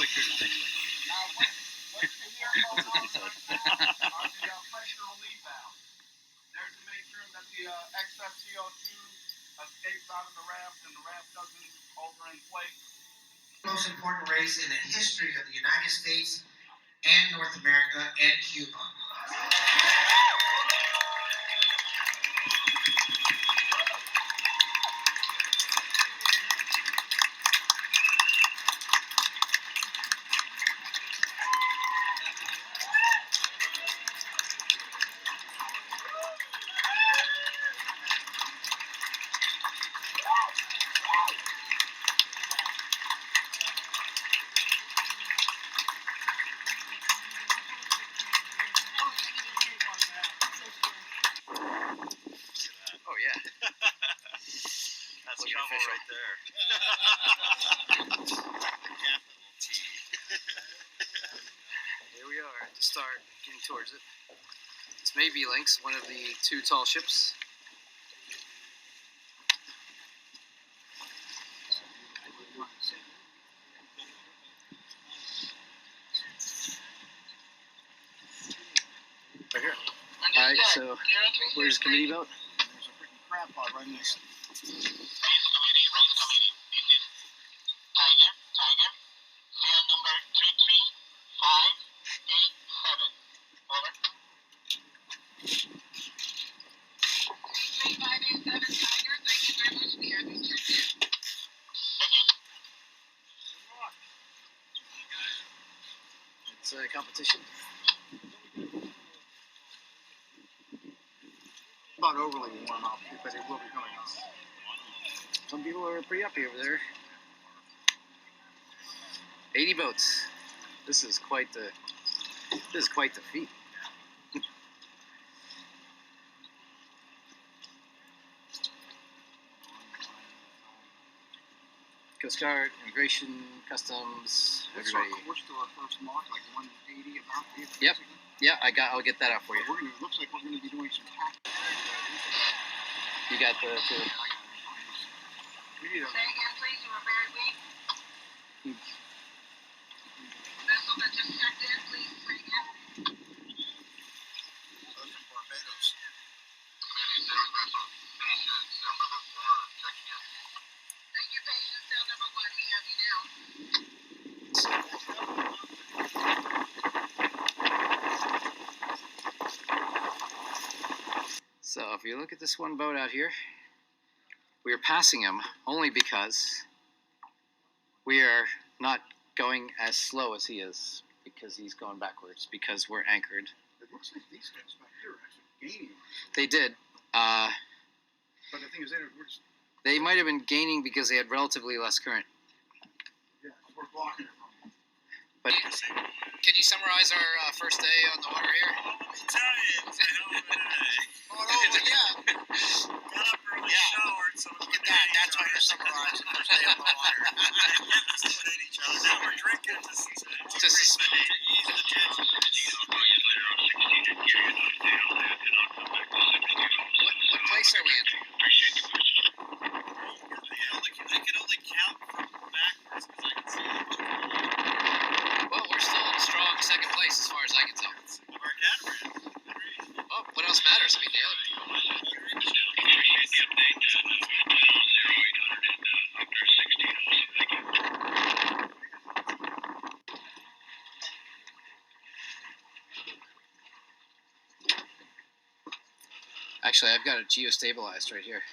quicker than I expected. Now, what you hear about are the pressure relief valves. They're to make sure that the excess CO2 escapes out of the raft and the raft doesn't overinflate. Most important race in the history of the United States and North America and Cuba. Oh yeah. That's Looking trouble official. right there. Capital T. Here we are at the start, getting towards it. This may be Lynx, one of the two tall ships. Right here. Alright, so where's the committee boat? There's a freaking crab pot right next to it. It's a competition. Not overly warm out, but it will be coming on. Some people are pretty uppy over there. 80 boats. This is quite the feat. Coast Guard, Immigration, Customs, everybody. We're still our first mark, like 180 about. Yep. Yeah, I'll get that out for you. It looks like we're going to be doing some tax. You got the. We need a. Say again, please. You were very weak. Vessel that just checked in, please say again. From Barbados. Committee, zero vessel. Patient, cell number 1, checking in. Thank you, patient, cell number 1. We have you now. So if you look at this one boat out here, we are passing him only because we are not going as slow as he is, because he's going backwards, because we're anchored. It looks like these guys back here are actually gaining. They did. But the thing is, we're just, They might have been gaining because they had relatively less current. yeah, we're blocking it from them. But can you summarize our first day on the water here? Let me tell you, it's a hell of a day. Oh, yeah. Got up early, Yeah. showered, so we Look at that. That's how you summarize the first day on the water. And yet we still hate each other. Now we're drinking to ease the tension. What place are we in? I can only count from backwards because I can see the Well, we're still in strong second place as far as I can tell. our catamaran. Oh, what else matters? I mean, the other. Actually, I've got it geostabilized right here.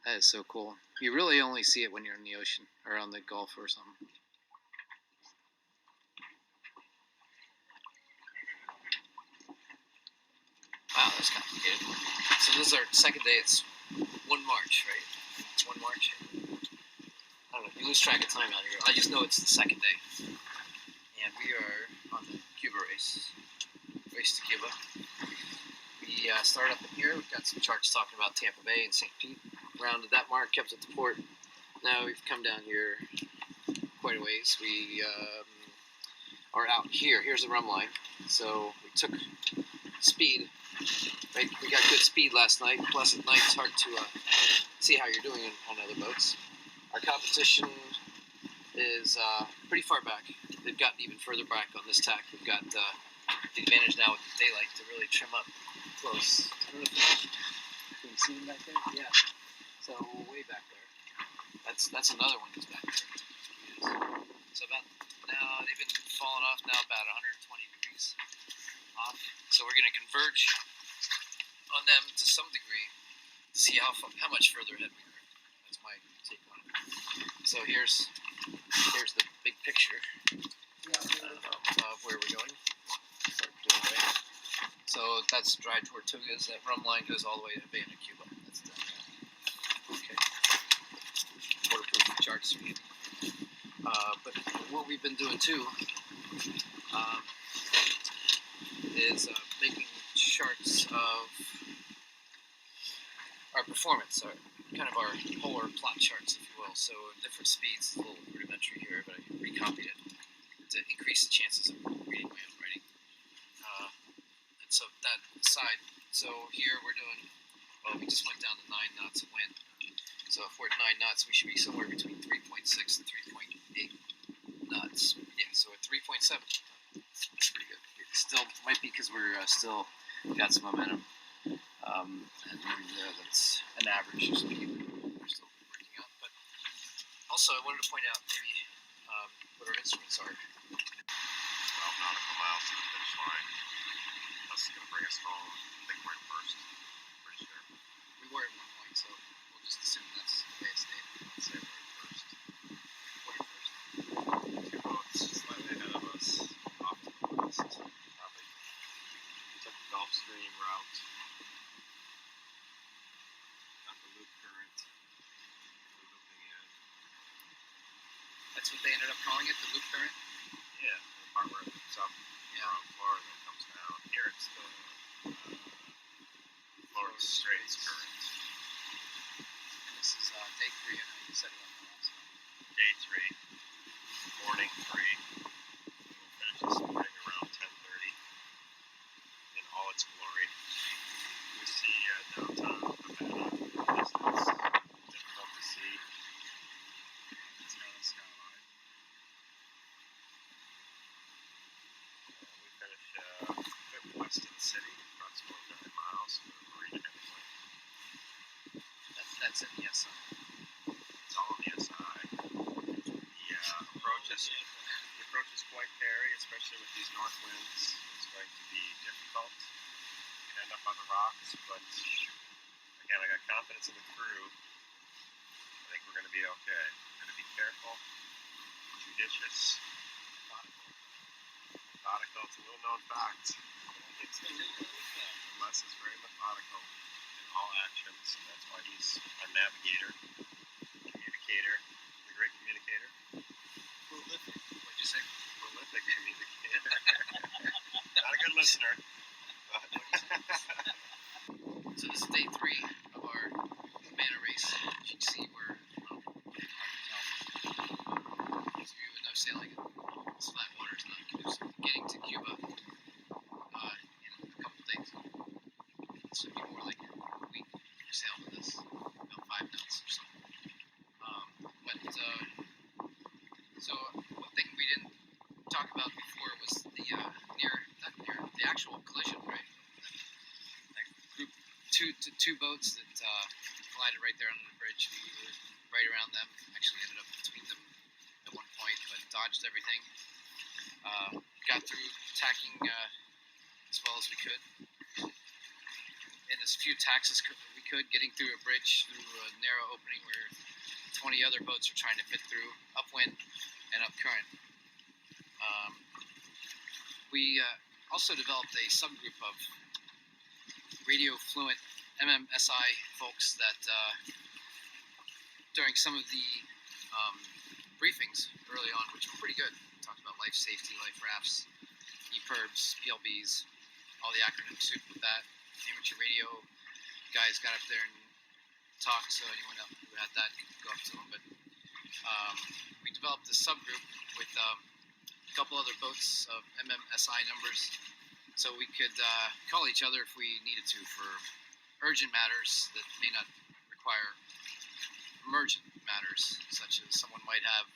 That is so cool. You really only see it when you're in the ocean or on the Gulf or something. Wow, that's complicated. So this is our second day. It's 1 March, right? It's 1 March. I don't know. You lose track of time out here. I just know it's the second day. And we are on the Cuba Race. Race to Cuba. We started up in here. We've got some charts talking about Tampa Bay and St. Pete. Rounded that mark, kept at the port. Now we've come down here quite a ways. We are out here. Here's the rum line. So we took speed. Right? We got good good speed last night. Plus at night it's hard to see how you're doing on other boats. Our competition is pretty far back. They've gotten even further back on this tack. We've got the advantage now with the daylight to really trim up close. I don't know if you can see them back there. Yeah. So way back there. That's another one that's back there. So about now they've been falling off now about 120 degrees off. So we're going to converge on them to some degree to see how much further ahead we are. That's my take on it. So here's the big picture of where we're going. So that's dry Tortugas. That rum line goes all the way to Havana, Cuba. That's the okay. Waterproof charts are handy. But what we've been doing too is making charts of our performance, kind of our polar plot charts, if you will. So different speeds, a little rudimentary here, but I recopied it to increase the chances of reading my own writing. And so that aside, so here we're doing, well, we just went down to 9 knots of wind. So if we're at 9 knots, we should be somewhere between 3.6 and 3.8 knots. Yeah, so at 3.7, that's pretty good. It still might be because we're still got some momentum. And that's an average speed we're still working on. But also, I wanted to point out maybe what our instruments are. 12 nautical miles to the finish line. That's going to bring us home. I think we're in first. Pretty sure. We were at one point, so we'll just assume that's the way it stayed. Let's say we're in first. We're in first. Two boats slightly ahead of us, off to the west. Probably took the Gulf Stream route. Got the loop current. We're looping in. That's what they ended up calling it, the loop current. Yeah, the part where it loops up around Florida and comes down. Here it's the Florida Straits current. And this is day 3, I know you said it on the last one. Day 3, morning 3. We'll finish this morning around 10:30 in all its glory. We see downtown Havana in the distance. Difficult to see. It's got a skyline. We finish a bit west of the city, approximately 9 miles from the marina Hemingway. That's in the SI. It's all on the SI. The approach is quite hairy, especially with these north winds. It's going to be difficult. You can end up on the rocks, but again, I got confidence in the crew. I think we're going to be okay. We're going to be careful, judicious, methodical. It's a little known fact. Les is very methodical in all actions. That's why he's a navigator, communicator, a great communicator. Prolific. What'd you say? Prolific communicator. Not a good listener. But So this is day 3 of our Havana race. As you can see, we're hard to tell. Those of you who know sailing, this flat water is not conducive to getting to Cuba in a couple days. This would be more like a week if you sail with this, about 5 knots or so. So one thing we didn't talk about before was the actual collision, right? That group, two boats that collided right there under the bridge. We were right around them. Actually ended up between them at one point, but dodged everything. Got through tacking as well as we could. In as few tacks as we could, getting through a bridge through a narrow opening where 20 other boats are trying to fit through, upwind and up current. We also developed a subgroup of radio fluent MMSI folks that during some of the briefings early on, which were pretty good, talked about life safety, life rafts, EPIRBs, PLBs, all the acronyms suited with that. Amateur radio guys got up there and talked, so anyone else who had that could go up to them. But we developed this subgroup with a couple other boats of MMSI numbers, so we could call each other if we needed to for urgent matters that may not require emergent matters, such as someone might have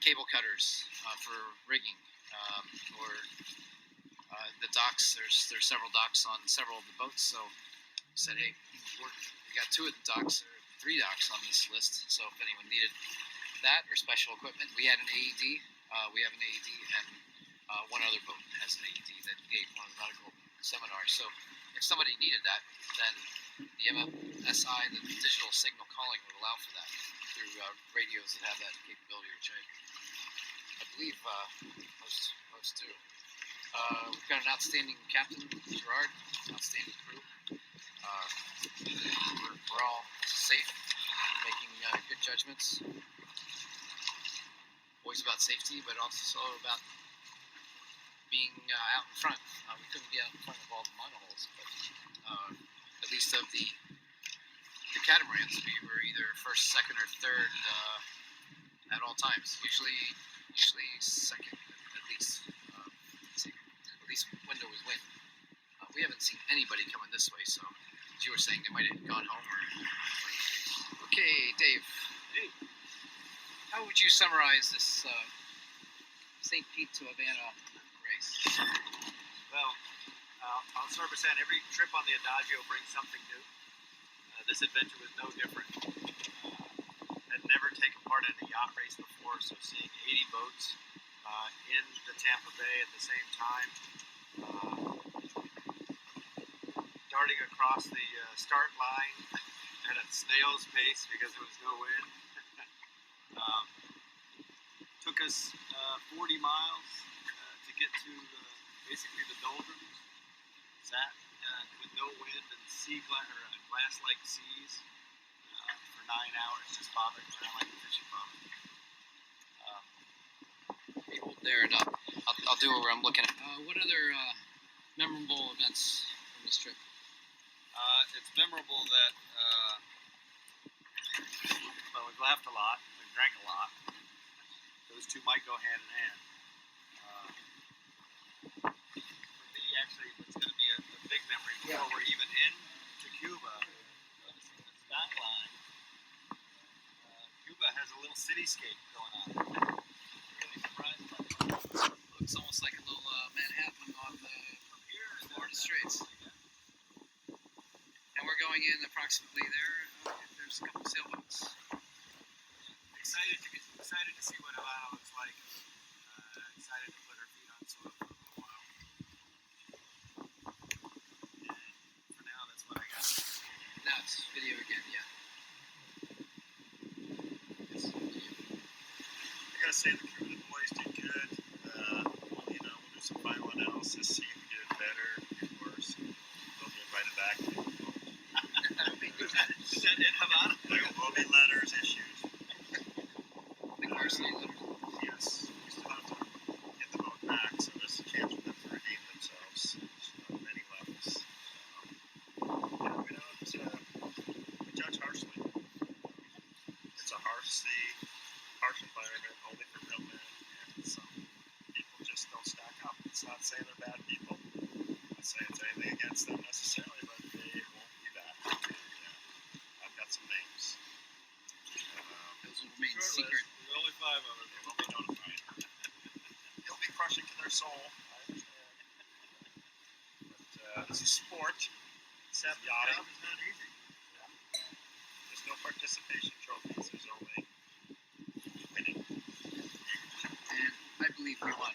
cable cutters for rigging, or the docks. There's several docks on several of the boats, so we said, hey, we got 2 of the docks, or 3 docks on this list. So if anyone needed that or special equipment, we had an AED. We have an AED, and one other boat has an AED that gave one of the medical seminars. So if somebody needed that, then the MMSI, the digital signal calling, would allow for that through radios that have that capability, which I believe most do. We've got an outstanding captain, Gerard, outstanding crew. We're all safe, making good judgments. Always about safety, but also about being out in front. We couldn't be out in front of all the monohulls, but at least of the catamarans, we were either first, second, or third at all times. Usually second, at least. At least window was wind. We haven't seen anybody coming this way, so as you were saying, they might have gone home or. Okay, Dave. Hey. How would you summarize this St. Pete to Havana race? Well, I'll start by saying every trip on the Adagio brings something new. This adventure was no different. I'd never taken part in a yacht race before, so seeing 80 boats in the Tampa Bay at the same time, darting across the start line at a snail's pace because there was no wind. Took us 40 miles to get to basically the doldrums. Sat with no wind and glass-like seas for 9 hours, just bobbing around like a fishing bobber. Hold there, and I'll do where I'm looking at. What other memorable events from this trip? It's memorable that we laughed a lot, we drank a lot. Those two might go hand in hand. For me, actually, what's going to be a big memory before we're even into Cuba, noticing the skyline. Cuba has a little cityscape going on. Really surprised by that. Looks almost like a little Manhattan on the Florida Straits. And we're going in approximately there. There's a couple sailboats. Excited to see what Havana looks like. Excited to put our feet on soil for a little while. And for now, that's what I got. Now it's video again, yeah. Yes, video. I gotta say the crew, the boys did good. We'll do some final analysis, see if we did it better, did worse. They'll be invited back. Is that in Havana? There will be letters issued. The varsity letter. Yes, we still have to get the boat back, so there's a chance for them to redeem themselves on many levels. We judge harshly. It's a harsh sea, harsh environment, only for real men, and some people just don't stack up. It's not saying they're bad people. I'm not saying it's anything against them necessarily, but they won't be bad. I've got some names. Those will remain Short secret. list. There's only 5 of them. They will be notified. It'll be crushing to their soul. I understand. But this is sport. Captain's Yachting. job is not easy. There's no participation trophies. There's only winning. And I believe we won.